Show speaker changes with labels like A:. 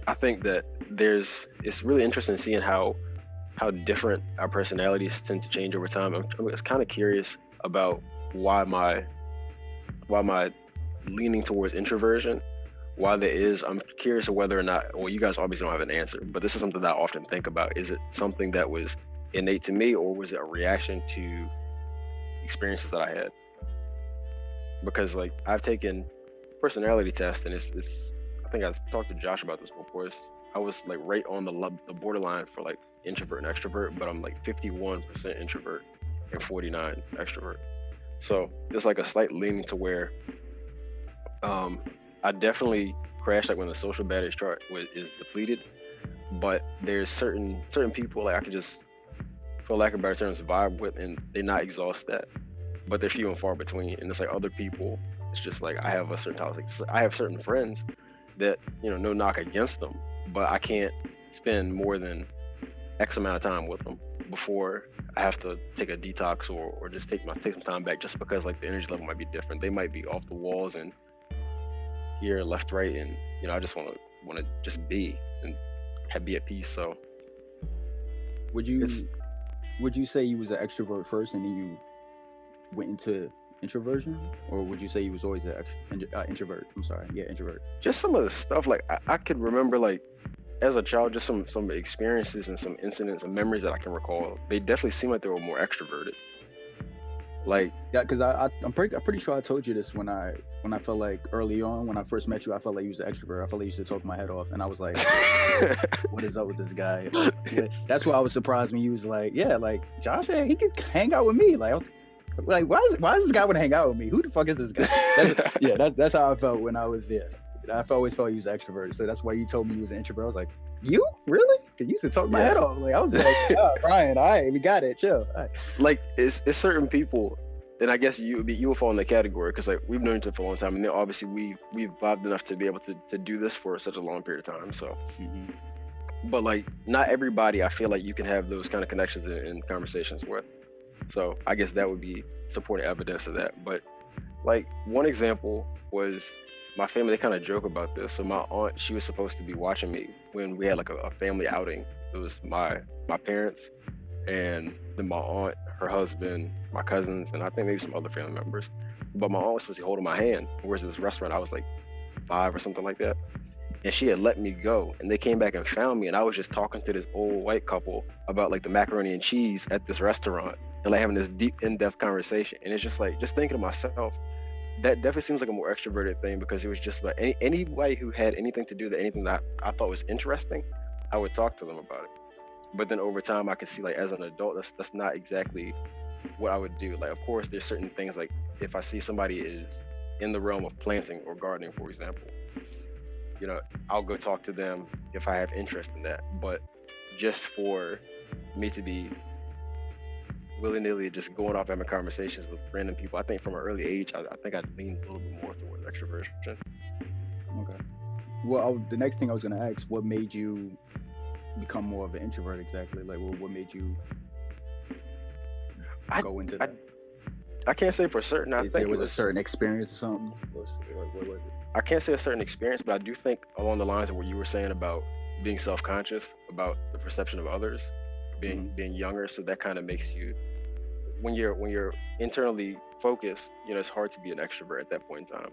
A: I think that it's really interesting seeing how different our personalities tend to change over time. I'm just kind of curious about why my leaning towards introversion, why that is. I'm curious of whether or not, well, you guys obviously don't have an answer, but this is something that I often think about. Is it something that was innate to me, or was it a reaction to experiences that I had? Because like I've taken personality tests, and it's I think I talked to Josh about this before. I was like right on the borderline for like introvert and extrovert, but I'm like 51% introvert and 49 extrovert. So there's like a slight leaning to where I definitely crash like when the social battery is depleted, but there's certain people like I could just, for lack of better terms, vibe with, and they not exhaust that, but they're few and far between. And it's like other people, it's just like I have a certain topic. I have certain friends that, no knock against them, but I can't spend more than X amount of time with them before I have to take a detox or just take some time back, just because like the energy level might be different. They might be off the walls and here, left, right, and I just want to just be and be at peace. So
B: would you say you was an extrovert first and then you went into introversion, or would you say you was always an introvert? I'm sorry, yeah, introvert.
A: Just some of the stuff like I could remember, like as a child, just some experiences and some incidents and memories that I can recall. They definitely seem like they were more extroverted. Like,
B: yeah, because I'm pretty sure I told you this when I felt like early on when I first met you, I felt like you was an extrovert. I felt like you used to talk my head off, and I was like, what is up with this guy? Like, yeah, that's why I was surprised when you was like, yeah, like Josh, he could hang out with me. Like, I was like, why does this guy want to hang out with me? Who the fuck is this guy? That's how I felt when I was there. I always felt you was an extrovert, so that's why you told me you was an introvert. I was like, you really? Because you used to talk my head off. Like I was like, oh, Brian, all right, we got it, chill. Right.
A: Like it's certain people, and I guess you will fall in the category because like we've known each other for a long time, and then obviously we've vibed enough to be able to do this for such a long period of time. So, but like not everybody, I feel like you can have those kind of connections and conversations with. So I guess that would be supporting evidence of that. But like one example was, my family, they kind of joke about this. So my aunt, she was supposed to be watching me when we had like a family outing. It was my parents and then my aunt, her husband, my cousins, and I think maybe some other family members. But my aunt was supposed to be holding my hand. Whereas this restaurant, I was like 5 or something like that. And she had let me go. And they came back and found me. And I was just talking to this old white couple about like the macaroni and cheese at this restaurant and like having this deep, in-depth conversation. And it's just like, just thinking to myself, that definitely seems like a more extroverted thing, because it was just like anybody who had anything to do with anything that I thought was interesting, I would talk to them about it. But then over time, I could see like as an adult, that's not exactly what I would do. Like, of course, there's certain things like if I see somebody is in the realm of planting or gardening, for example, I'll go talk to them if I have interest in that. But just for me to be willy-nilly just going off having conversations with random people, I think from an early age, I think I leaned a little bit more towards extroversion.
B: Okay. Well, the next thing I was going to ask, what made you become more of an introvert exactly? Like, what made you go into that?
A: I can't say for certain. I think
B: it was a certain experience or something. What was it?
A: I can't say a certain experience, but I do think along the lines of what you were saying about being self-conscious about the perception of others, being younger. So that kind of makes you, when you're internally focused, it's hard to be an extrovert at that point in time.